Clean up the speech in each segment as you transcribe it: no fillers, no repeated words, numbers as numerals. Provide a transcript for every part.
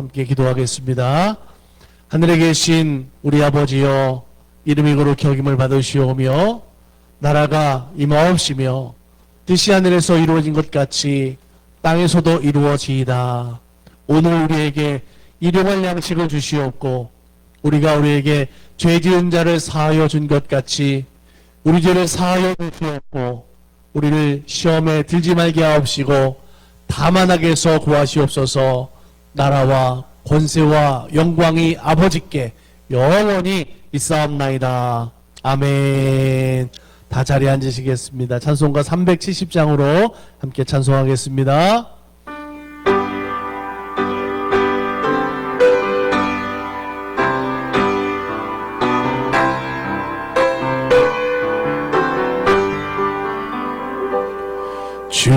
함께 기도하겠습니다. 하늘에 계신 우리 아버지여, 이름이 거룩히 여김을 받으시오며 나라가 임하옵시며 뜻이 하늘에서 이루어진 것 같이 땅에서도 이루어지이다. 오늘 우리에게 일용할 양식을 주시옵고 우리가 우리에게 죄 지은 자를 사하여 준 것 같이 우리 죄를 사하여 주시옵고 우리를 시험에 들지 말게 하옵시고 다만 악에서 구하시옵소서. 나라와 권세와 영광이 아버지께 영원히 있사옵나이다. 아멘. 다 자리에 앉으시겠습니다. 찬송가 370장으로 함께 찬송하겠습니다. 주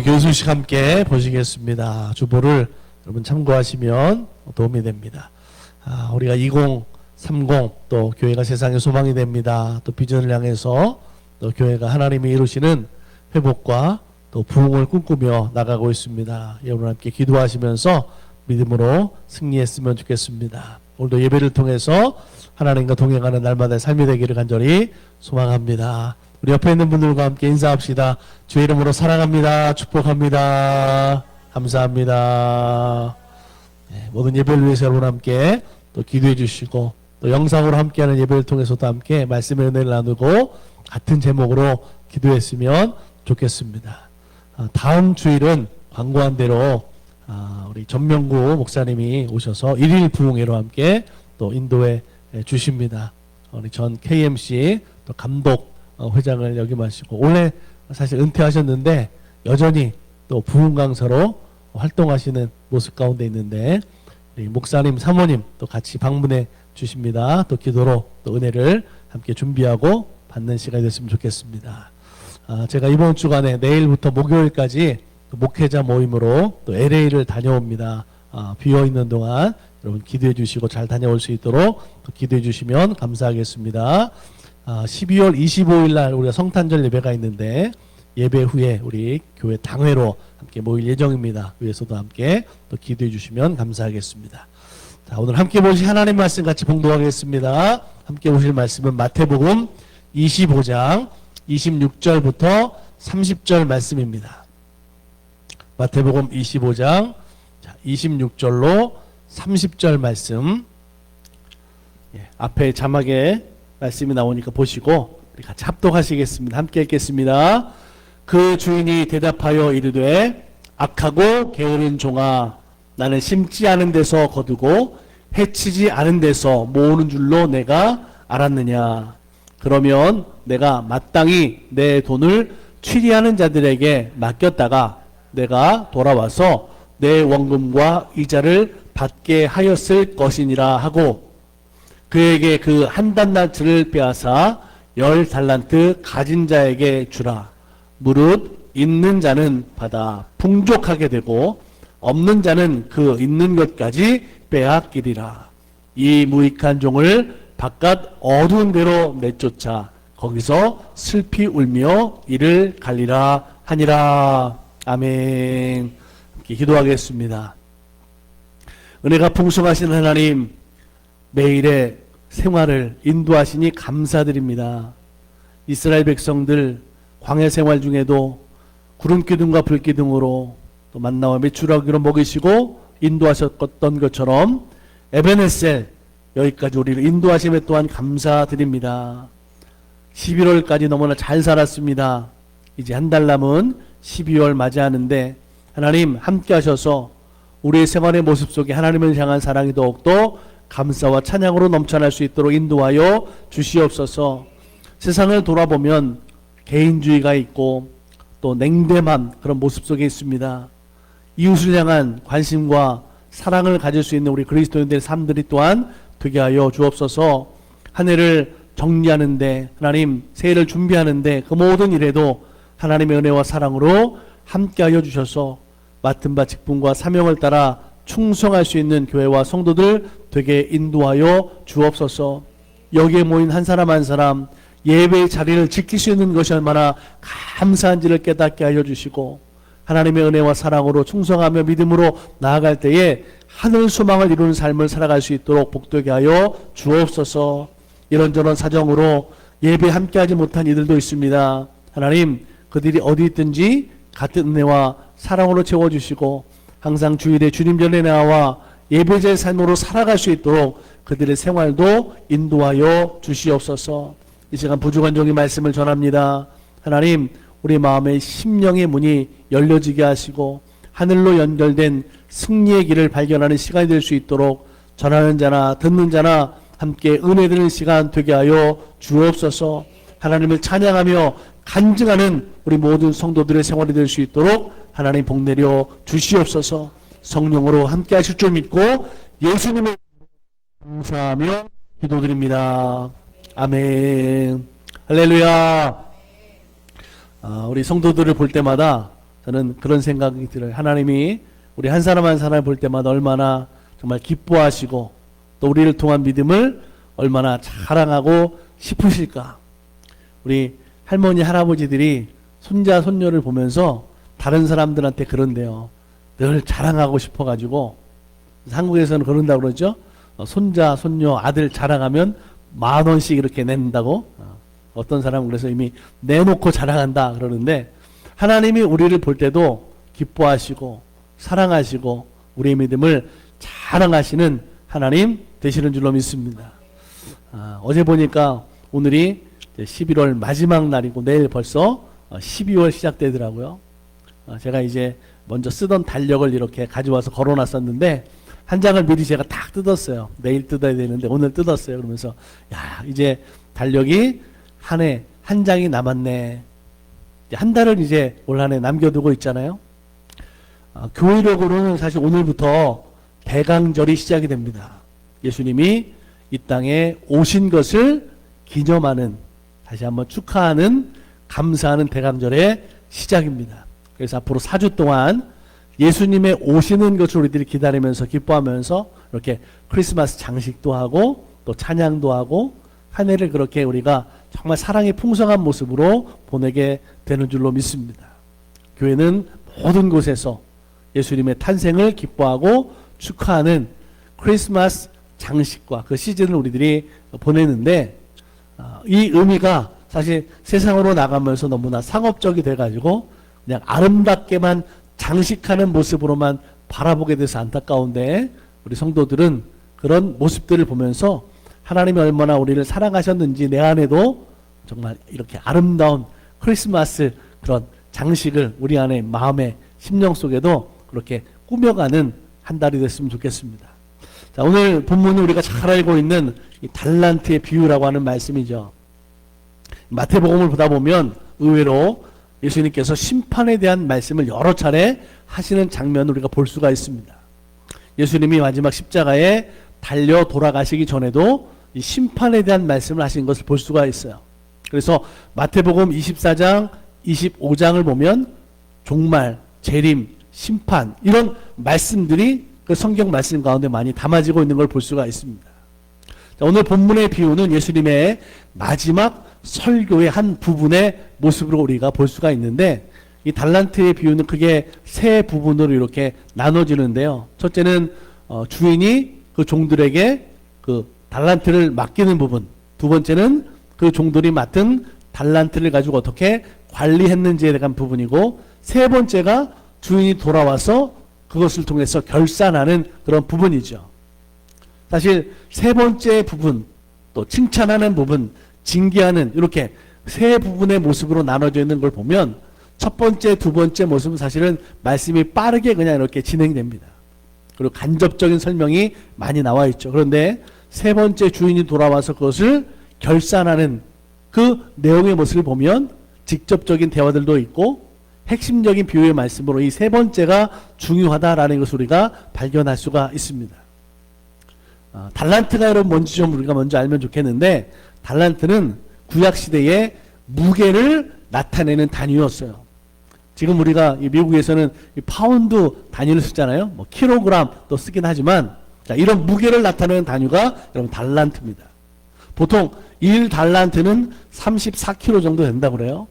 교수식 함께 보시겠습니다. 주보를 여러분 참고하시면 도움이 됩니다. 우리가 2030 또 교회가 세상의 소망이 됩니다. 또 비전을 향해서 또 교회가 하나님이 이루시는 회복과 또 부흥을 꿈꾸며 나가고 있습니다. 여러분 함께 기도하시면서 믿음으로 승리했으면 좋겠습니다. 오늘도 예배를 통해서 하나님과 동행하는 날마다의 삶이 되기를 간절히 소망합니다. 우리 옆에 있는 분들과 함께 인사합시다. 주의 이름으로 사랑합니다. 축복합니다. 감사합니다. 네, 모든 예배를 위해서 여러분 함께 또 기도해 주시고 또 영상으로 함께하는 예배를 통해서도 함께 말씀의 은혜를 나누고 같은 제목으로 기도했으면 좋겠습니다. 다음 주일은 광고한 대로 우리 전명구 목사님이 오셔서 일일 부흥회로 함께 또 인도해 주십니다. 우리 전 KMC 또 감독 회장을 역임하시고 올해 사실 은퇴하셨는데 여전히 또 부흥 강사로 활동하시는 모습 가운데 있는데 우리 목사님, 사모님 또 같이 방문해 주십니다. 또 기도로 또 은혜를 함께 준비하고 받는 시간이 됐으면 좋겠습니다. 제가 이번 주간에 내일부터 목요일까지 또 목회자 모임으로 또 LA를 다녀옵니다. 비어 있는 동안 여러분 기도해 주시고 잘 다녀올 수 있도록 또 기도해 주시면 감사하겠습니다. 12월 25일 날 우리가 성탄절 예배가 있는데 예배 후에 우리 교회 당회로 함께 모일 예정입니다. 위에서도 함께 또 기도해 주시면 감사하겠습니다. 자, 오늘 함께 보실 하나님 말씀 같이 봉독하겠습니다. 함께 보실 말씀은 마태복음 25장 26절부터 30절 말씀입니다. 마태복음 25장 26절로 30절 말씀. 앞에 자막에 말씀이 나오니까 보시고 우리 같이 합독하시겠습니다. 함께 읽겠습니다. 그 주인이 대답하여 이르되 악하고 게으른 종아, 나는 심지 않은 데서 거두고 해치지 않은 데서 모으는 줄로 내가 알았느냐. 그러면 내가 마땅히 내 돈을 취리하는 자들에게 맡겼다가 내가 돌아와서 내 원금과 이자를 받게 하였을 것이니라 하고 그에게 그 한 달란트를 빼앗아 10달란트 가진 자에게 주라. 무릇 있는 자는 받아 풍족하게 되고 없는 자는 그 있는 것까지 빼앗기리라. 이 무익한 종을 바깥 어두운 데로 내쫓아 거기서 슬피 울며 이를 갈리라 하니라. 아멘. 함께 기도하겠습니다. 은혜가 풍성하신 하나님, 매일의 생활을 인도하시니 감사드립니다. 이스라엘 백성들 광야 생활 중에도 구름기둥과 불기둥으로 또 만나와 메추라기로 먹이시고 인도하셨던 것처럼 에베네셀 여기까지 우리를 인도하심에 또한 감사드립니다. 11월까지 너무나 잘 살았습니다. 이제 한 달 남은 12월 맞이하는데 하나님 함께 하셔서 우리의 생활의 모습 속에 하나님을 향한 사랑이 더욱더 감사와 찬양으로 넘쳐날 수 있도록 인도하여 주시옵소서. 세상을 돌아보면 개인주의가 있고 또 냉담한 그런 모습 속에 있습니다. 이웃을 향한 관심과 사랑을 가질 수 있는 우리 그리스도인들의 삶들이 또한 되게 하여 주옵소서. 한 해를 정리하는데 하나님 새해를 준비하는데 그 모든 일에도 하나님의 은혜와 사랑으로 함께하여 주셔서 맡은 바 직분과 사명을 따라 충성할 수 있는 교회와 성도들 되게 인도하여 주옵소서. 여기에 모인 한 사람 한 사람 예배의 자리를 지킬 수 있는 것이 얼마나 감사한지를 깨닫게 하여 주시고 하나님의 은혜와 사랑으로 충성하며 믿음으로 나아갈 때에 하늘 소망을 이루는 삶을 살아갈 수 있도록 복되게 하여 주옵소서. 이런저런 사정으로 예배 함께하지 못한 이들도 있습니다. 하나님 그들이 어디 있든지 같은 은혜와 사랑으로 채워주시고 항상 주일에 주님 전에 나와 예배자의 삶으로 살아갈 수 있도록 그들의 생활도 인도하여 주시옵소서. 이 시간 부족한 종의 말씀을 전합니다. 하나님 우리 마음의 심령의 문이 열려지게 하시고 하늘로 연결된 승리의 길을 발견하는 시간이 될 수 있도록 전하는 자나 듣는 자나 함께 은혜 드리는 시간 되게 하여 주옵소서. 하나님을 찬양하며 간증하는 우리 모든 성도들의 생활이 될 수 있도록 하나님 복 내려 주시옵소서. 성령으로 함께 하실 줄 믿고 예수님을 감사하며 기도드립니다. 아멘. 할렐루야. 우리 성도들을 볼 때마다 저는 그런 생각이 들어요. 하나님이 우리 한 사람 한 사람을 볼 때마다 얼마나 정말 기뻐하시고 또 우리를 통한 믿음을 얼마나 자랑하고 싶으실까. 우리 할머니 할아버지들이 손자 손녀를 보면서 다른 사람들한테 그런데요. 늘 자랑하고 싶어가지고 한국에서는 그런다고 그러죠. 손자 손녀 아들 자랑하면 10,000원씩 이렇게 낸다고. 어떤 사람은 그래서 이미 내놓고 자랑한다 그러는데 하나님이 우리를 볼 때도 기뻐하시고 사랑하시고 우리의 믿음을 자랑하시는 하나님 되시는 줄로 믿습니다. 어제 보니까 오늘이 11월 마지막 날이고 내일 벌써 12월 시작되더라고요. 제가 이제 먼저 쓰던 달력을 이렇게 가져와서 걸어놨었는데 한 장을 미리 제가 딱 뜯었어요. 내일 뜯어야 되는데 오늘 뜯었어요. 그러면서 야, 이제 달력이 한 해 한 장이 남았네. 한 달을 이제 올 한 해 남겨두고 있잖아요. 교회력으로는 사실 오늘부터 대강절이 시작이 됩니다. 예수님이 이 땅에 오신 것을 기념하는, 다시 한번 축하하는, 감사하는 대강절의 시작입니다. 그래서 앞으로 4주 동안 예수님의 오시는 것을 우리들이 기다리면서 기뻐하면서 이렇게 크리스마스 장식도 하고 또 찬양도 하고 한 해를 그렇게 우리가 정말 사랑의 풍성한 모습으로 보내게 되는 줄로 믿습니다. 교회는 모든 곳에서 예수님의 탄생을 기뻐하고 축하하는 크리스마스 장식과 그 시즌을 우리들이 보내는데 이 의미가 사실 세상으로 나가면서 너무나 상업적이 돼가지고 그냥 아름답게만 장식하는 모습으로만 바라보게 돼서 안타까운데 우리 성도들은 그런 모습들을 보면서 하나님이 얼마나 우리를 사랑하셨는지 내 안에도 정말 이렇게 아름다운 크리스마스 그런 장식을 우리 안에 마음에 심령 속에도 그렇게 꾸며가는 한 달이 됐으면 좋겠습니다. 자, 오늘 본문은 우리가 잘 알고 있는 이 달란트의 비유라고 하는 말씀이죠. 마태복음을 보다 보면 의외로 예수님께서 심판에 대한 말씀을 여러 차례 하시는 장면을 우리가 볼 수가 있습니다. 예수님이 마지막 십자가에 달려 돌아가시기 전에도 이 심판에 대한 말씀을 하신 것을 볼 수가 있어요. 그래서 마태복음 24장, 25장을 보면 종말, 재림, 심판 이런 말씀들이 그 성경 말씀 가운데 많이 담아지고 있는 걸 볼 수가 있습니다. 자, 오늘 본문의 비유는 예수님의 마지막 설교의 한 부분의 모습으로 우리가 볼 수가 있는데 이 달란트의 비유는 크게 세 부분으로 이렇게 나눠지는데요. 첫째는 주인이 그 종들에게 그 달란트를 맡기는 부분, 두 번째는 그 종들이 맡은 달란트를 가지고 어떻게 관리했는지에 대한 부분이고 세 번째가 주인이 돌아와서 그것을 통해서 결산하는 그런 부분이죠. 사실 세 번째 부분, 또 칭찬하는 부분, 징계하는 이렇게 세 부분의 모습으로 나눠져 있는 걸 보면 첫 번째, 두 번째 모습은 사실은 말씀이 빠르게 그냥 이렇게 진행됩니다. 그리고 간접적인 설명이 많이 나와 있죠. 그런데 세 번째 주인이 돌아와서 그것을 결산하는 그 내용의 모습을 보면 직접적인 대화들도 있고 핵심적인 비유의 말씀으로 이 세 번째가 중요하다라는 것을 우리가 발견할 수가 있습니다. 달란트가 여러분 뭔지 좀 우리가 먼저 알면 좋겠는데 달란트는 구약시대의 무게를 나타내는 단위였어요. 지금 우리가 미국에서는 파운드 단위를 쓰잖아요. 뭐 킬로그램 또 쓰긴 하지만 자, 이런 무게를 나타내는 단위가 여러분 달란트입니다. 보통 1달란트는 34kg 정도 된다고 그래요.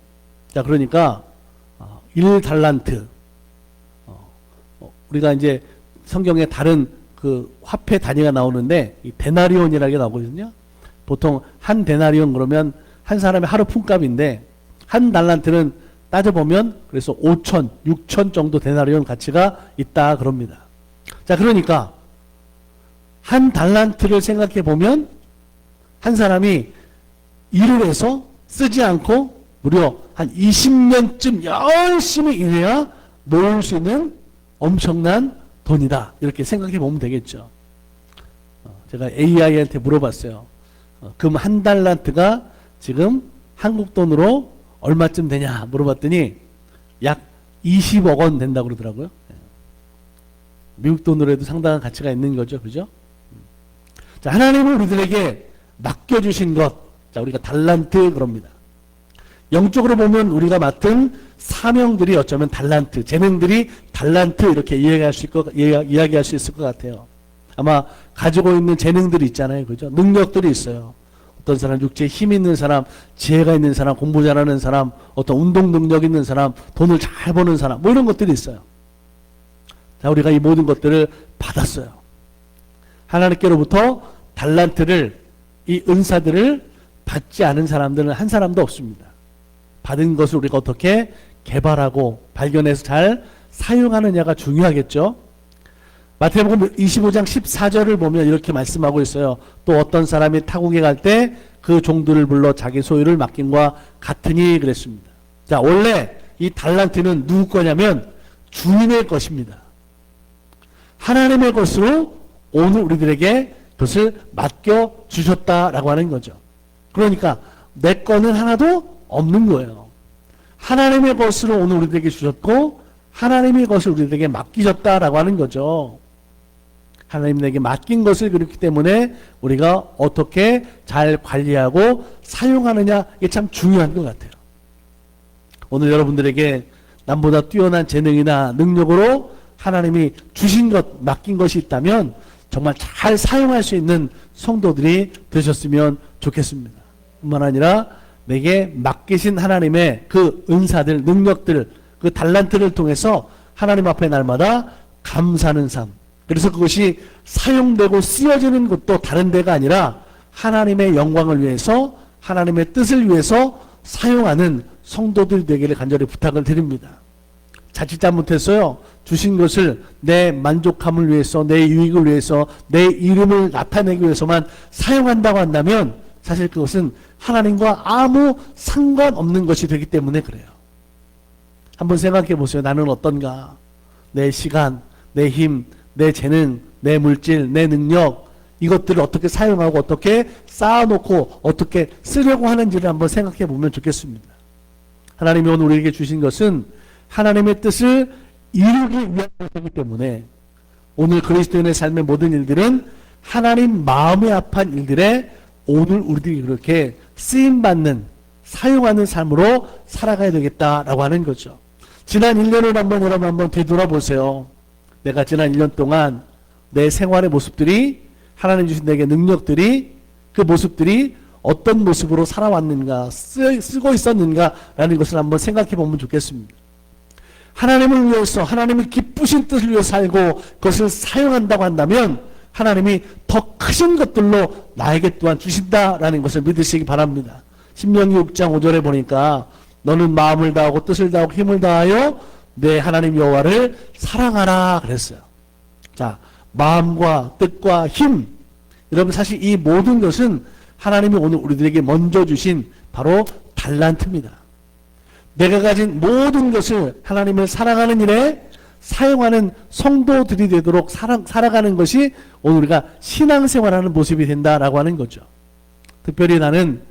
자, 그러니까 1달란트 우리가 이제 성경에 다른 그 화폐 단위가 나오는데 이 데나리온이라는 게 나오거든요. 보통 한 데나리온 그러면 한 사람의 하루 품값인데 한 달란트는 따져보면 그래서 5천, 6천 정도 데나리온 가치가 있다 그럽니다. 자, 그러니까 한 달란트를 생각해 보면 한 사람이 일을 해서 쓰지 않고 무려 한 20년쯤 열심히 일해야 모을 수 있는 엄청난 돈이다. 이렇게 생각해 보면 되겠죠. 제가 AI한테 물어봤어요. 금 한 달란트가 지금 한국 돈으로 얼마쯤 되냐 물어봤더니 약 20억 원 된다고 그러더라고요. 미국 돈으로 해도 상당한 가치가 있는 거죠. 그죠? 자, 하나님은 우리들에게 맡겨주신 것, 자, 우리가 달란트 그럽니다. 영적으로 보면 우리가 맡은 사명들이 어쩌면 달란트, 재능들이 달란트 이렇게 이야기할 수 있을 것 같아요. 아마 가지고 있는 재능들이 있잖아요. 그죠? 능력들이 있어요. 어떤 사람 육체에 힘 있는 사람, 지혜가 있는 사람, 공부 잘하는 사람, 어떤 운동 능력 있는 사람, 돈을 잘 버는 사람, 뭐 이런 것들이 있어요. 자, 우리가 이 모든 것들을 받았어요. 하나님께로부터 달란트를, 이 은사들을 받지 않은 사람들은 한 사람도 없습니다. 받은 것을 우리가 어떻게 개발하고 발견해서 잘 사용하느냐가 중요하겠죠. 마태복음 25장 14절을 보면 이렇게 말씀하고 있어요. 또 어떤 사람이 타국에 갈 때 그 종들을 불러 자기 소유를 맡김과 같으니 그랬습니다. 자, 원래 이 달란트는 누구 거냐면 주인의 것입니다. 하나님의 것으로 오늘 우리들에게 그것을 맡겨주셨다라고 하는 거죠. 그러니까 내 거는 하나도 없는 거예요. 하나님의 것으로 오늘 우리들에게 주셨고 하나님의 것을 우리들에게 맡기셨다라고 하는 거죠. 하나님 내게 맡긴 것을 그렇기 때문에 우리가 어떻게 잘 관리하고 사용하느냐 이게 참 중요한 것 같아요. 오늘 여러분들에게 남보다 뛰어난 재능이나 능력으로 하나님이 주신 것, 맡긴 것이 있다면 정말 잘 사용할 수 있는 성도들이 되셨으면 좋겠습니다. 뿐만 아니라 내게 맡기신 하나님의 그 은사들, 능력들, 그 달란트를 통해서 하나님 앞에 날마다 감사하는 삶. 그래서 그것이 사용되고 쓰여지는 것도 다른 데가 아니라 하나님의 영광을 위해서 하나님의 뜻을 위해서 사용하는 성도들이 되기를 간절히 부탁을 드립니다. 자칫 잘못했어요. 주신 것을 내 만족함을 위해서, 내 유익을 위해서, 내 이름을 나타내기 위해서만 사용한다고 한다면 사실 그것은 하나님과 아무 상관없는 것이 되기 때문에 그래요. 한번 생각해 보세요. 나는 어떤가? 내 시간, 내 힘, 내 재능, 내 물질, 내 능력 이것들을 어떻게 사용하고 어떻게 쌓아놓고 어떻게 쓰려고 하는지를 한번 생각해 보면 좋겠습니다. 하나님이 오늘 우리에게 주신 것은 하나님의 뜻을 이루기 위한 것이기 때문에 오늘 그리스도인의 삶의 모든 일들은 하나님 마음에 합한 일들에 오늘 우리들이 그렇게 쓰임받는 사용하는 삶으로 살아가야 되겠다라고 하는 거죠. 지난 1년을 여러분 한번 되돌아보세요. 내가 지난 1년 동안 내 생활의 모습들이 하나님 주신 내게 능력들이 그 모습들이 어떤 모습으로 살아왔는가 쓰고 있었는가라는 것을 한번 생각해 보면 좋겠습니다. 하나님을 위해서 하나님의 기쁘신 뜻을 위해 살고 그것을 사용한다고 한다면 하나님이 더 크신 것들로 나에게 또한 주신다라는 것을 믿으시기 바랍니다. 신명기 6장 5절에 보니까 너는 마음을 다하고 뜻을 다하고 힘을 다하여 내 하나님 여호와를 사랑하라 그랬어요. 자, 마음과 뜻과 힘, 여러분 사실 이 모든 것은 하나님이 오늘 우리들에게 먼저 주신 바로 달란트입니다. 내가 가진 모든 것을 하나님을 사랑하는 일에 사용하는 성도들이 되도록 살아가는 것이 오늘 우리가 신앙생활하는 모습이 된다라고 하는 거죠. 특별히 나는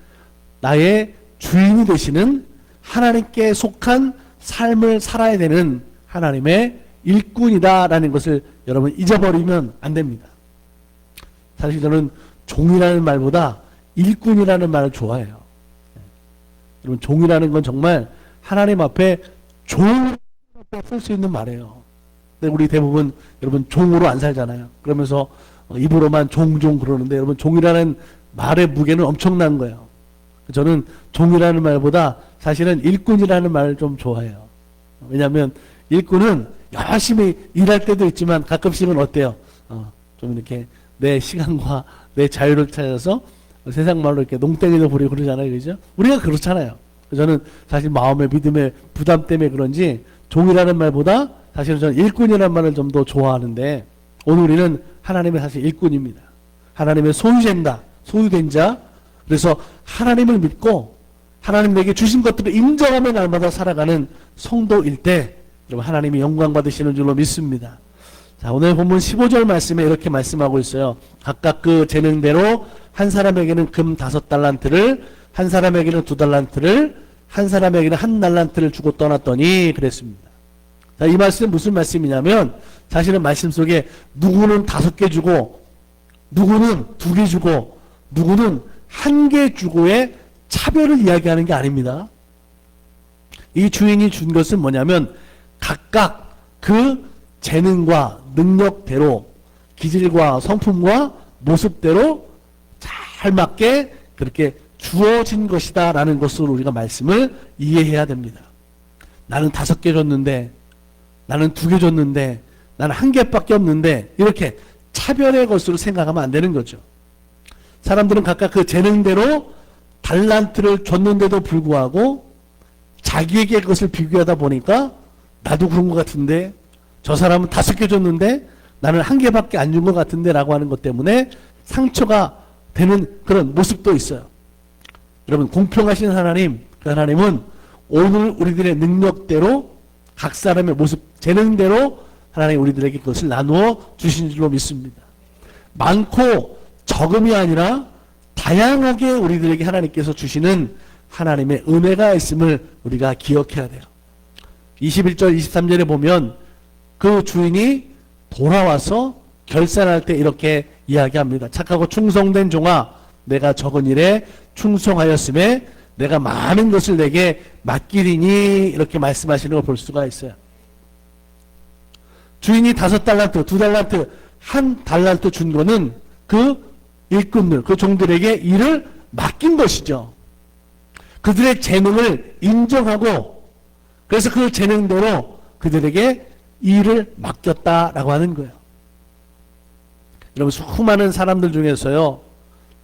나의 주인이 되시는 하나님께 속한 삶을 살아야 되는 하나님의 일꾼이다라는 것을 여러분 잊어버리면 안 됩니다. 사실 저는 종이라는 말보다 일꾼이라는 말을 좋아해요. 여러분 종이라는 건 정말 하나님 앞에 종으로 쓸 수 있는 말이에요. 근데 우리 대부분 여러분 종으로 안 살잖아요. 그러면서 입으로만 종종 그러는데 여러분 종이라는 말의 무게는 엄청난 거예요. 저는 종이라는 말보다 사실은 일꾼이라는 말을 좀 좋아해요. 왜냐하면 일꾼은 열심히 일할 때도 있지만 가끔씩은 어때요? 좀 이렇게 내 시간과 내 자유를 찾아서 세상 말로 이렇게 농땡이도 부리고 그러잖아요. 그죠? 우리가 그렇잖아요. 저는 사실 마음의 믿음의 부담 때문에 그런지 종이라는 말보다 사실은 저는 일꾼이라는 말을 좀 더 좋아하는데 오늘 우리는 하나님의 사실 일꾼입니다. 하나님의 소유된 자. 그래서 하나님을 믿고 하나님 내게 주신 것들을 인정하며 날마다 살아가는 성도일 때 여러분 하나님이 영광 받으시는 줄로 믿습니다. 자, 오늘 본문 15절 말씀에 이렇게 말씀하고 있어요. 각각 그 재능대로 한 사람에게는 금 5달란트를 한 사람에게는 2달란트를 한 사람에게는 1달란트를 주고 떠났더니 그랬습니다. 자, 이 말씀은 무슨 말씀이냐면 사실은 말씀 속에 누구는 5개 주고 누구는 2개 주고 누구는 1개 주고의 차별을 이야기하는 게 아닙니다. 이 주인이 준 것은 뭐냐면 각각 그 재능과 능력대로 기질과 성품과 모습대로 잘 맞게 그렇게 주어진 것이다 라는 것으로 우리가 말씀을 이해해야 됩니다. 나는 5개 줬는데 나는 2개 줬는데 나는 1개밖에 없는데 이렇게 차별의 것으로 생각하면 안 되는 거죠. 사람들은 각각 그 재능대로 달란트를 줬는데도 불구하고 자기에게 그것을 비교하다 보니까 나도 그런 것 같은데 저 사람은 5개 줬는데 나는 1개밖에 안 준 것 같은데 라고 하는 것 때문에 상처가 되는 그런 모습도 있어요. 여러분 공평하신 하나님, 그 하나님은 오늘 우리들의 능력대로 각 사람의 모습, 재능대로 하나님 우리들에게 그것을 나누어 주신 줄로 믿습니다. 많고 적음이 아니라 다양하게 우리들에게 하나님께서 주시는 하나님의 은혜가 있음을 우리가 기억해야 돼요. 21절 23절에 보면 그 주인이 돌아와서 결산할 때 이렇게 이야기합니다. 착하고 충성된 종아, 내가 적은 일에 충성하였음에 내가 많은 것을 내게 맡기리니, 이렇게 말씀하시는 걸 볼 수가 있어요. 주인이 5달란트, 2달란트, 1달란트 준 거는 그 일꾼들, 그 종들에게 일을 맡긴 것이죠. 그들의 재능을 인정하고 그래서 그 재능대로 그들에게 일을 맡겼다라고 하는 거예요. 여러분, 수많은 사람들 중에서요,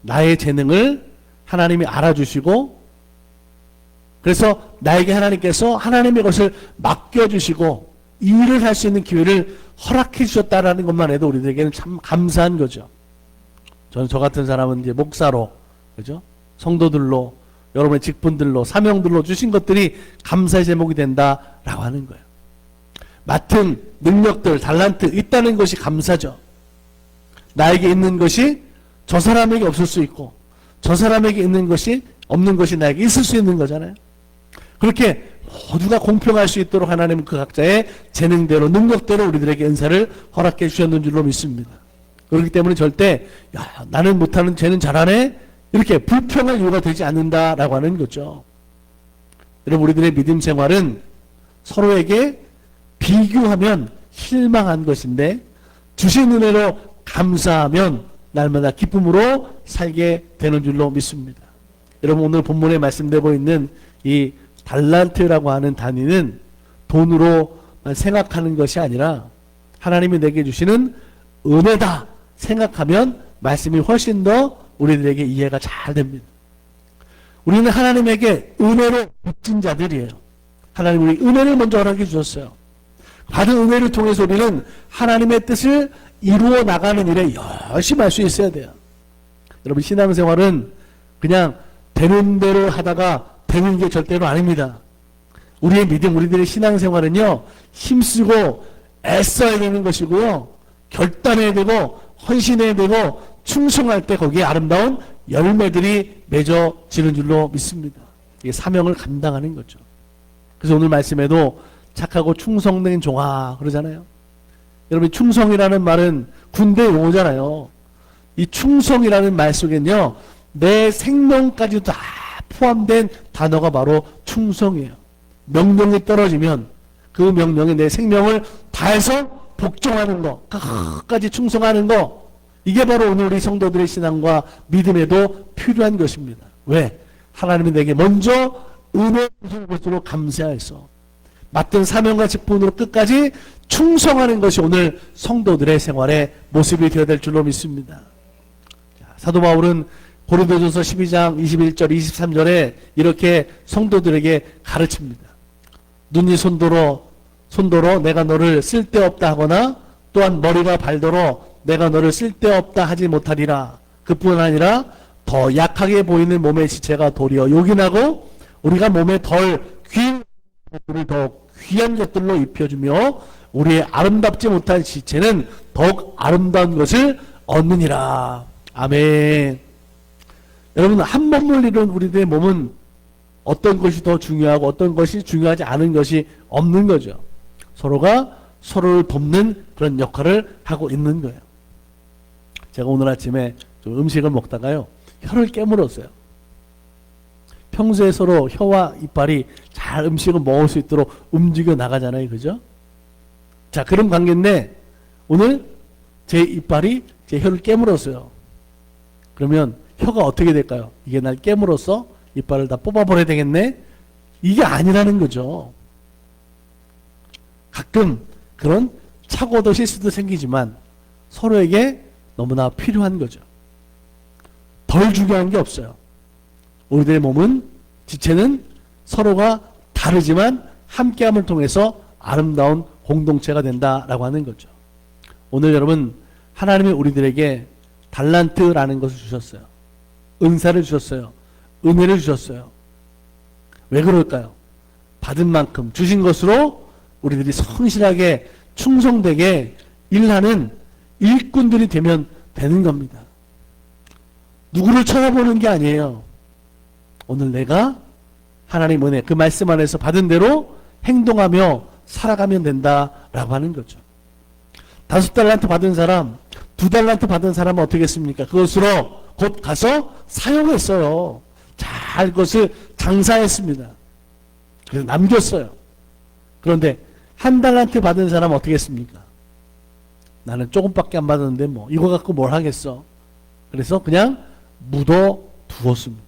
나의 재능을 하나님이 알아주시고 그래서 나에게 하나님께서 하나님의 것을 맡겨주시고 일을 할 수 있는 기회를 허락해 주셨다라는 것만 해도 우리들에게는 참 감사한 거죠. 저는 저 같은 사람은 이제 목사로, 그죠? 성도들로, 여러분의 직분들로, 사명들로 주신 것들이 감사의 제목이 된다라고 하는 거예요. 맡은 능력들, 달란트 있다는 것이 감사죠. 나에게 있는 것이 저 사람에게 없을 수 있고 저 사람에게 있는 것이 없는 것이 나에게 있을 수 있는 거잖아요. 그렇게 모두가 공평할 수 있도록 하나님은 그 각자의 재능대로, 능력대로 우리들에게 은사를 허락해 주셨는 줄로 믿습니다. 그렇기 때문에 절대 야, 나는 못하는 쟤는 잘하네, 이렇게 불평할 이유가 되지 않는다라고 하는 거죠. 여러분, 우리들의 믿음 생활은 서로에게 비교하면 실망한 것인데 주신 은혜로 감사하면 날마다 기쁨으로 살게 되는 줄로 믿습니다. 여러분, 오늘 본문에 말씀되고 있는 이 달란트라고 하는 단위는 돈으로만 생각하는 것이 아니라 하나님이 내게 주시는 은혜다 생각하면 말씀이 훨씬 더 우리들에게 이해가 잘 됩니다. 우리는 하나님에게 은혜로 빚진 자들이에요. 하나님 우리 은혜를 먼저 허락해 주셨어요. 받은 은혜를 통해서 우리는 하나님의 뜻을 이루어 나가는 일에 열심히 할 수 있어야 돼요. 여러분, 신앙생활은 그냥 되는 대로 하다가 되는 게 절대로 아닙니다. 우리의 믿음, 우리들의 신앙생활은요, 힘쓰고 애써야 되는 것이고요, 결단해야 되고 헌신해야 되고 충성할 때 거기에 아름다운 열매들이 맺어지는 줄로 믿습니다. 이게 사명을 감당하는 거죠. 그래서 오늘 말씀에도 착하고 충성된 종아 그러잖아요. 여러분, 충성이라는 말은 군대 용어잖아요. 이 충성이라는 말 속엔요, 내 생명까지도 다 포함된 단어가 바로 충성이에요. 명령이 떨어지면 그 명령에 내 생명을 다해서 복종하는 거, 끝까지 충성하는 거, 이게 바로 오늘 우리 성도들의 신앙과 믿음에도 필요한 것입니다. 왜? 하나님이 내게 먼저 은혜 주신 것으로 감사해서 맡은 사명과 직분으로 끝까지 충성하는 것이 오늘 성도들의 생활의 모습이 되어야 될 줄로 믿습니다. 사도 바울은 고린도전서 12장 21절 23절에 이렇게 성도들에게 가르칩니다. 눈이 손도로 내가 너를 쓸데없다 하거나 또한 머리가 발도로 내가 너를 쓸데없다 하지 못하리라. 그뿐 아니라 더 약하게 보이는 몸의 지체가 도리어 요긴하고 우리가 몸에 덜 귀한 것들을 더욱 귀한 것들로 입혀주며 우리의 아름답지 못한 지체는 더욱 아름다운 것을 얻느니라. 아멘. 여러분, 한 몸을 이룬 우리들의 몸은 어떤 것이 더 중요하고 어떤 것이 중요하지 않은 것이 없는 거죠. 서로가 서로를 돕는 그런 역할을 하고 있는 거예요. 제가 오늘 아침에 좀 음식을 먹다가요, 혀를 깨물었어요. 평소에 서로 혀와 이빨이 잘 음식을 먹을 수 있도록 움직여 나가잖아요. 그죠? 자, 그런 관계인데 오늘 제 이빨이 제 혀를 깨물었어요. 그러면 혀가 어떻게 될까요? 이게 날 깨물어서 이빨을 다 뽑아버려야 되겠네? 이게 아니라는 거죠. 가끔 그런 착오도 실수도 생기지만 서로에게 너무나 필요한 거죠. 덜 중요한 게 없어요. 우리들의 몸은, 지체는 서로가 다르지만 함께함을 통해서 아름다운 공동체가 된다라고 하는 거죠. 오늘 여러분, 하나님이 우리들에게 달란트라는 것을 주셨어요. 은사를 주셨어요. 은혜를 주셨어요. 왜 그럴까요? 받은 만큼 주신 것으로 우리들이 성실하게 충성되게 일하는 일꾼들이 되면 되는 겁니다. 누구를 쳐다보는 게 아니에요. 오늘 내가 하나님 은혜, 그 말씀 안에서 받은 대로 행동하며 살아가면 된다라고 하는 거죠. 5달란트 받은 사람, 2달란트 받은 사람은 어떻게 했습니까? 그것으로 곧 가서 사용했어요. 잘 그것을 장사했습니다. 그래서 남겼어요. 그런데 1달란트 받은 사람은 어떻게 했습니까? 나는 조금밖에 안 받았는데 뭐 이거 갖고 뭘 하겠어. 그래서 그냥 묻어 두었습니다.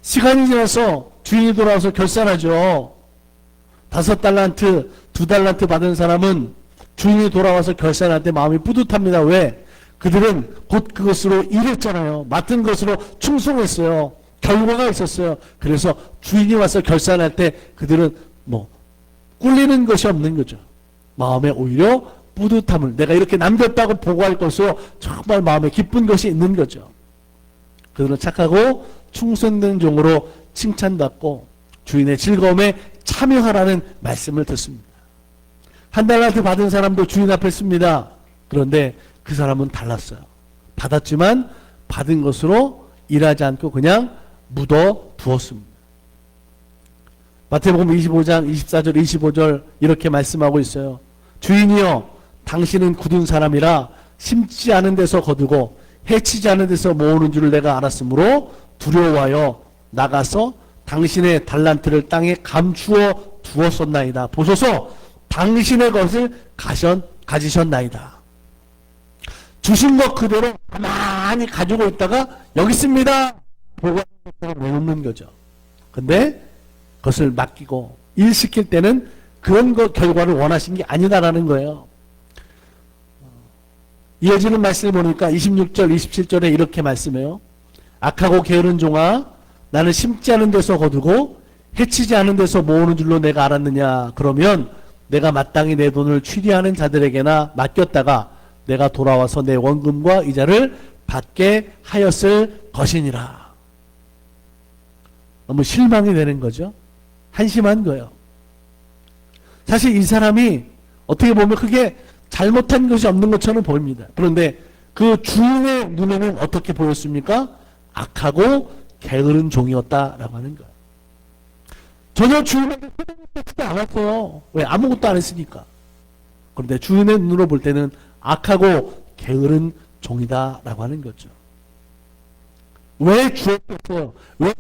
시간이 지나서 주인이 돌아와서 결산하죠. 5달란트, 2달란트 받은 사람은 주인이 돌아와서 결산할 때 마음이 뿌듯합니다. 왜? 그들은 곧 그것으로 일했잖아요. 맡은 것으로 충성했어요. 결과가 있었어요. 그래서 주인이 와서 결산할 때 그들은 뭐 꿀리는 것이 없는 거죠. 마음에 오히려 뿌듯함을, 내가 이렇게 남겼다고 보고할 것으로 정말 마음에 기쁜 것이 있는 거죠. 그들은 착하고 충성된 종으로 칭찬받고 주인의 즐거움에 참여하라는 말씀을 듣습니다. 1달란트 받은 사람도 주인 앞에 씁니다. 그런데 그 사람은 달랐어요. 받았지만 받은 것으로 일하지 않고 그냥 묻어 두었습니다. 마태복음 25장 24절 25절 이렇게 말씀하고 있어요. 주인이여, 당신은 굳은 사람이라 심지 않은 데서 거두고 해치지 않은 데서 모으는 줄을 내가 알았으므로 두려워하여 나가서 당신의 달란트를 땅에 감추어 두었었나이다. 보소서, 당신의 것을 가지셨나이다. 주신 것 그대로 가만히 가지고 있다가 여기 있습니다 보고 내놓는 거죠. 근데 그것을 맡기고 일 시킬 때는 그런 것 결과를 원하신 게 아니다라는 거예요. 이어지는 말씀을 보니까 26절 27절에 이렇게 말씀해요. 악하고 게으른 종아, 나는 심지 않은 데서 거두고 해치지 않은 데서 모으는 줄로 내가 알았느냐. 그러면 내가 마땅히 내 돈을 취리하는 자들에게나 맡겼다가 내가 돌아와서 내 원금과 이자를 받게 하였을 것이니라. 너무 실망이 되는 거죠. 한심한 거예요. 사실 이 사람이 어떻게 보면 크게 잘못한 것이 없는 것처럼 보입니다. 그런데 그 주인의 눈에는 어떻게 보였습니까? 악하고 게으른 종이었다라고 하는 거예요. 전혀 주인에게 소득이 않았어요. 왜? 아무것도 안 했으니까. 그런데 주인의 눈으로 볼 때는 악하고 게으른 종이다라고 하는 거죠. 왜 주었겠어요? 왜?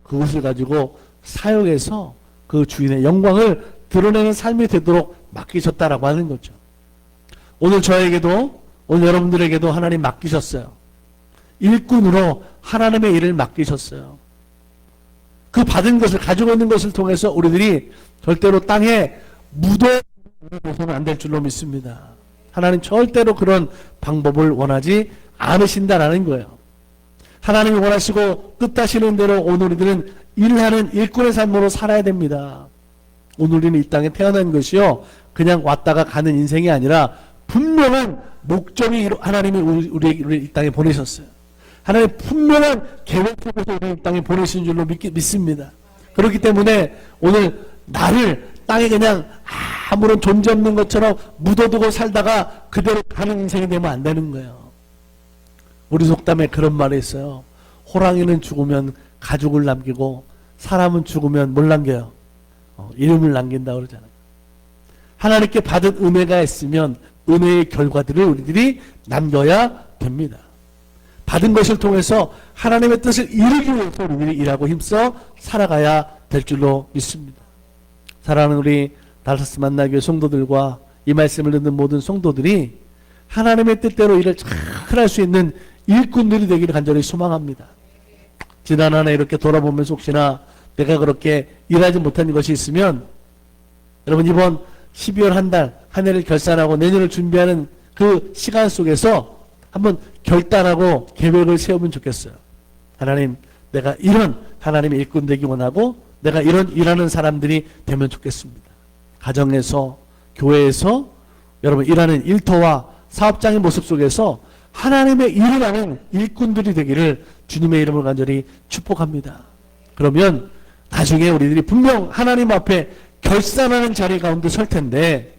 그것을 가지고 사용해서 그 주인의 영광을 드러내는 삶이 되도록 맡기셨다라고 하는 거죠. 오늘 저에게도, 오늘 여러분들에게도 하나님 맡기셨어요. 일꾼으로 하나님의 일을 맡기셨어요. 그 받은 것을, 가지고 있는 것을 통해서 우리들이 절대로 땅에 묻어서는 안 될 줄로 믿습니다. 하나님 절대로 그런 방법을 원하지 않으신다라는 거예요. 하나님이 원하시고 뜻하시는 대로 오늘 우리들은 일하는 일꾼의 삶으로 살아야 됩니다. 오늘 우리는 이 땅에 태어난 것이요, 그냥 왔다가 가는 인생이 아니라 분명한 목적이 하나님이 우리에게 이 땅에 보내셨어요. 하나님 분명한 계획 속에서 우리 이 땅에 보내신 줄로 믿습니다. 그렇기 때문에 오늘 나를 땅에 그냥 아무런 존재 없는 것처럼 묻어두고 살다가 그대로 가는 인생이 되면 안 되는 거예요. 우리 속담에 그런 말이 있어요. 호랑이는 죽으면 가죽을 남기고 사람은 죽으면 뭘 남겨요? 이름을 남긴다고 그러잖아요. 하나님께 받은 은혜가 있으면 은혜의 결과들을 우리들이 남겨야 됩니다. 받은 것을 통해서 하나님의 뜻을 이루기 위해서 우리들이 일하고 힘써 살아가야 될 줄로 믿습니다. 사랑하는 우리 달라스 만나교회 성도들과 이 말씀을 듣는 모든 성도들이 하나님의 뜻대로 일을 잘 할 수 있는 일꾼들이 되기를 간절히 소망합니다. 지난 한 해 이렇게 돌아보면서 혹시나 내가 그렇게 일하지 못한 것이 있으면 여러분 이번 12월 한 해를 결산하고 내년을 준비하는 그 시간 속에서 한번 결단하고 계획을 세우면 좋겠어요. 하나님, 내가 이런 하나님의 일꾼 되기 원하고 내가 이런 일하는 사람들이 되면 좋겠습니다. 가정에서, 교회에서 여러분 일하는 일터와 사업장의 모습 속에서 하나님의 일을 하는 일꾼들이 되기를 주님의 이름으로 간절히 축복합니다. 그러면 나중에 우리들이 분명 하나님 앞에 결산하는 자리 가운데 설 텐데,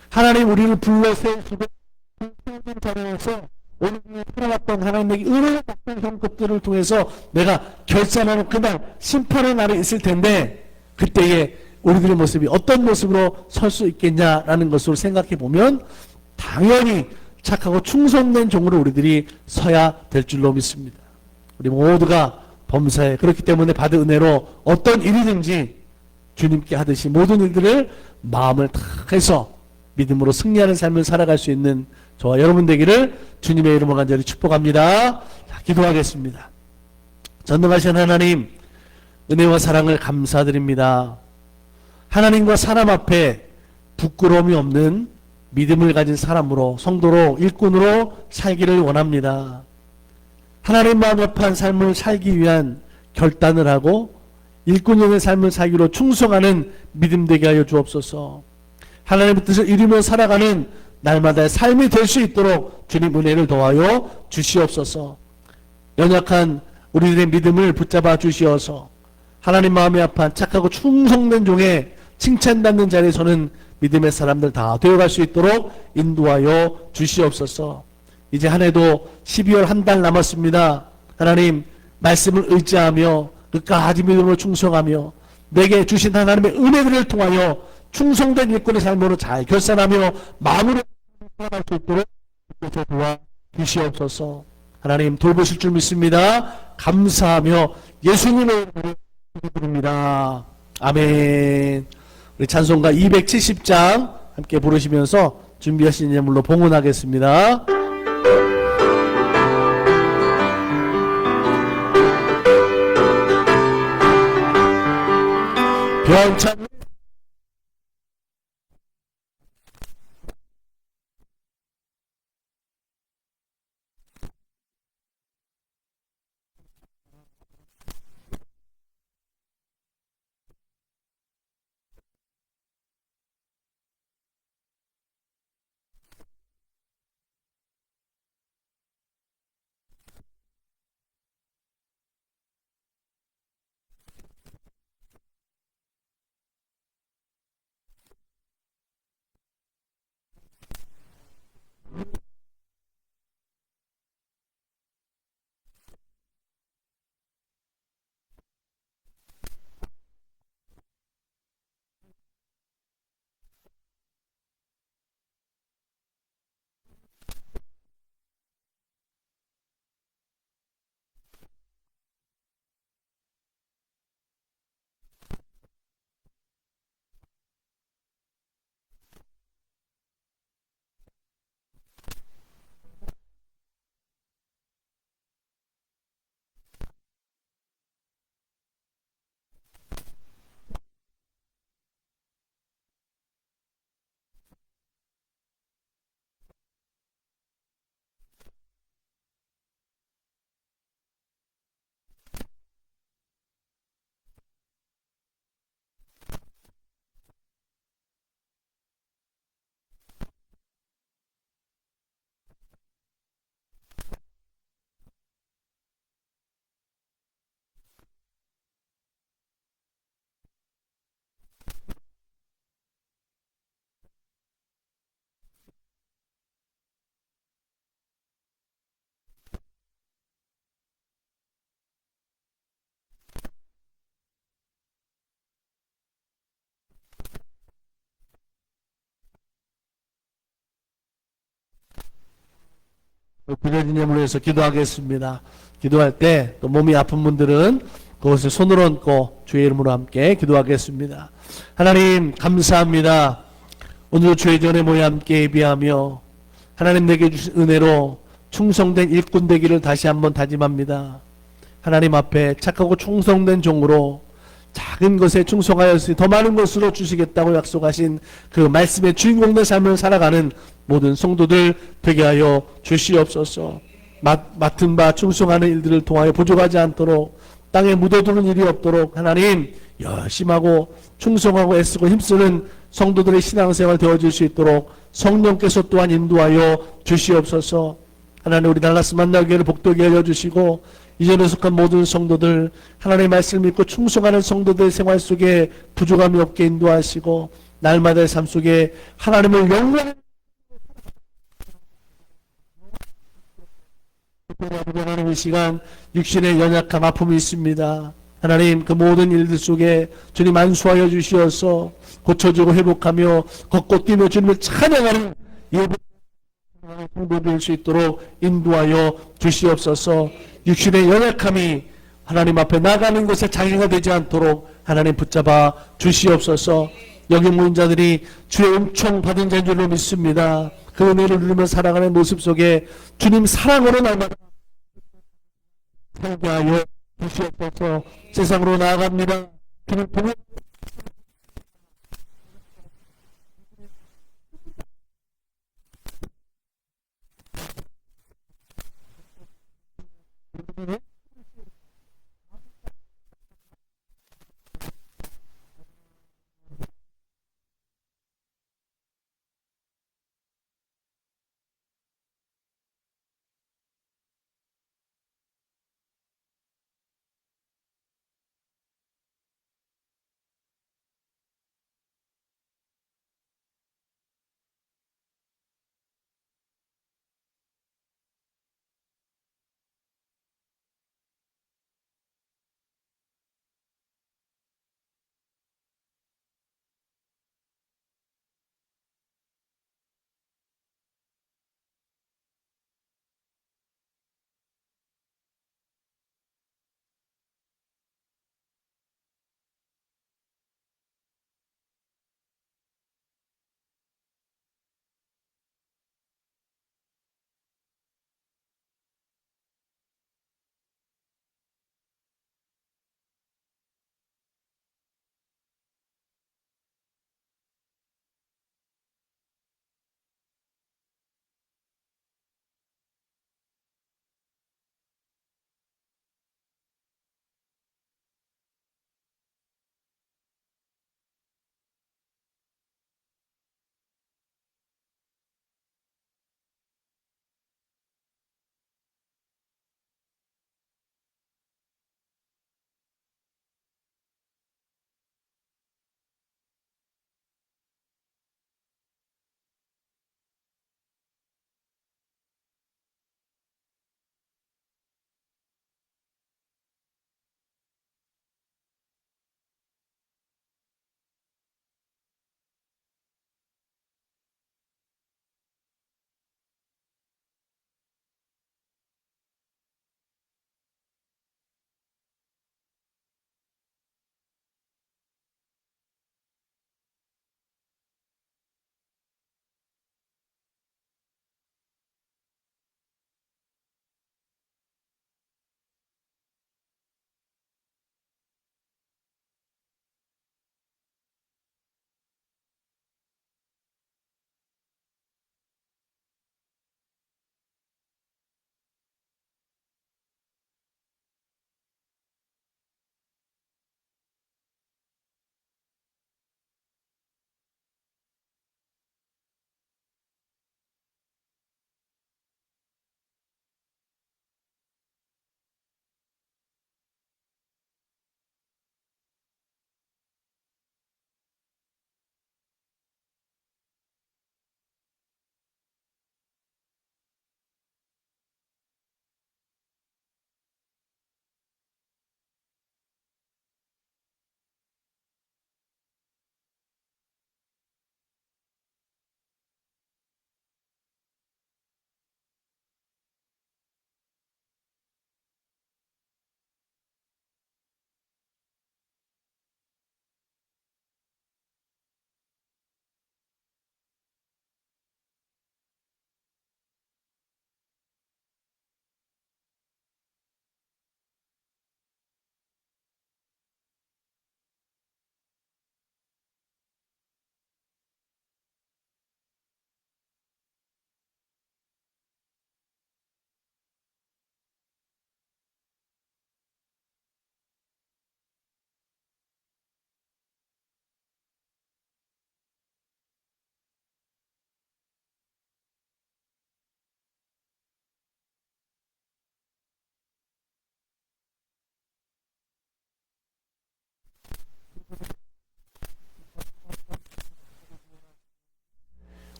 하나님 우리를 불러 세우시고 세우신 자리에서 오늘 살아왔던 하나님에게 은혜를 받던 형급들을 통해서 내가 결산하는 그날 심판의 날이 있을 텐데, 그때에 우리들의 모습이 어떤 모습으로 설 수 있겠냐라는 것으로 생각해 보면 당연히 착하고 충성된 종으로 우리들이 서야 될 줄로 믿습니다. 우리 모두가 범사에 그렇기 때문에 받은 은혜로 어떤 일이든지 주님께 하듯이 모든 일들을 마음을 다 해서 믿음으로 승리하는 삶을 살아갈 수 있는 저와 여러분 되기를 주님의 이름으로 간절히 축복합니다. 자, 기도하겠습니다. 전능하신 하나님, 은혜와 사랑을 감사드립니다. 하나님과 사람 앞에 부끄러움이 없는 믿음을 가진 사람으로, 성도로, 일꾼으로 살기를 원합니다. 하나님 마음 합한 삶을 살기 위한 결단을 하고 일꾼형의 삶을 살기로 충성하는 믿음 되게 하여 주옵소서. 하나님의 뜻을 이루며 살아가는 날마다의 삶이 될 수 있도록 주님 은혜를 더하여 주시옵소서. 연약한 우리들의 믿음을 붙잡아 주시어서 하나님 마음에 합한 착하고 충성된 종의 칭찬받는 자리에서는 믿음의 사람들 다 되어갈 수 있도록 인도하여 주시옵소서. 이제 한 해도 12월 한 달 남았습니다. 하나님 말씀을 의지하며 끝까지 믿음으로 충성하며 내게 주신 하나님의 은혜들을 통하여 충성된 일꾼의 삶으로 잘 결산하며 마무리 살아갈 수 있도록 도와 주시옵소서. 하나님 돌보실 줄 믿습니다. 감사하며 예수님의 이름으로 기도드립니다. 아멘. 우리 찬송가 270장 함께 부르시면서 준비하신 예물로 봉헌하겠습니다. 병찬 구려진 예물로 해서 기도하겠습니다. 기도할 때 또 몸이 아픈 분들은 그것을 손으로 얹고 주의 이름으로 함께 기도하겠습니다. 하나님 감사합니다. 오늘 주의 전에 모여 함께 예비하며 하나님 내게 주신 은혜로 충성된 일꾼 되기를 다시 한번 다짐합니다. 하나님 앞에 착하고 충성된 종으로 작은 것에 충성하였으니 더 많은 것으로 주시겠다고 약속하신 그 말씀의 주인공된 삶을 살아가는 모든 성도들 되게 하여 주시옵소서. 맡은 바 충성하는 일들을 통하여 부족하지 않도록 땅에 묻어두는 일이 없도록 하나님 열심하고 충성하고 애쓰고 힘쓰는 성도들의 신앙생활 되어질 수 있도록 성령께서 또한 인도하여 주시옵소서. 하나님 우리 달라스 만나교회를 복되게 하여 주시고 이전에 속한 모든 성도들 하나님의 말씀을 믿고 충성하는 성도들의 생활 속에 부족함이 없게 인도하시고 날마다의 삶 속에 하나님을 영원히 하나님 이 시간 육신의 연약함 아픔이 있습니다. 하나님 그 모든 일들 속에 주님 안수하여 주시어서 고쳐주고 회복하며 걷고 뛰며 주님을 찬양하는 예배 성도될 수 있도록 인도하여 주시옵소서. 육신의 연약함이 하나님 앞에 나가는 것에 장애가 되지 않도록 하나님 붙잡아 주시옵소서. 여기 모인 자들이 주의 은총 받은 자인 줄로 믿습니다. 그 은혜를 누리며 살아가는 모습 속에 주님 사랑으로 날마다 살게 주시옵소서. 세상으로 나아갑니다. 주님 보내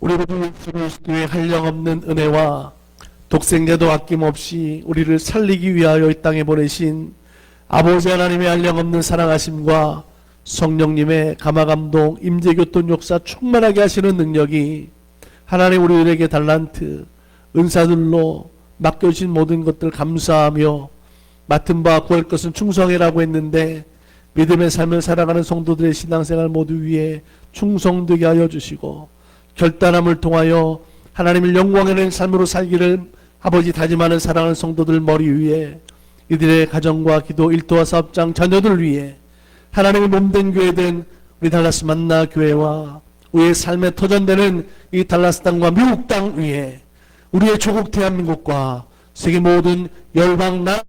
우리 구주 예수 그리스도의 한량없는 은혜와 독생자도 아낌없이 우리를 살리기 위하여 이 땅에 보내신 아버지 하나님의 한량없는 사랑하심과 성령님의 감화감동, 임재교통 역사 충만하게 하시는 능력이 하나님 우리들에게 달란트, 은사들로 맡겨주신 모든 것들 감사하며 맡은 바 구할 것은 충성이라고 했는데 믿음의 삶을 살아가는 성도들의 신앙생활 모두 위에 충성되게 하여 주시고 결단함을 통하여 하나님을 영광하는 삶으로 살기를 아버지 다짐하는 사랑하는 성도들 머리 위에 이들의 가정과 기도 일터와 사업장 자녀들 위해 하나님의 몸된 교회된 우리 달라스 만나 교회와 우리의 삶에 터전되는 이 달라스 땅과 미국 땅 위에 우리의 조국 대한민국과 세계 모든 열방 나라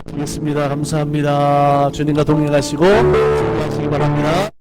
드리겠습니다. 감사합니다. 주님과 동행하시고 승리하시기 바랍니다.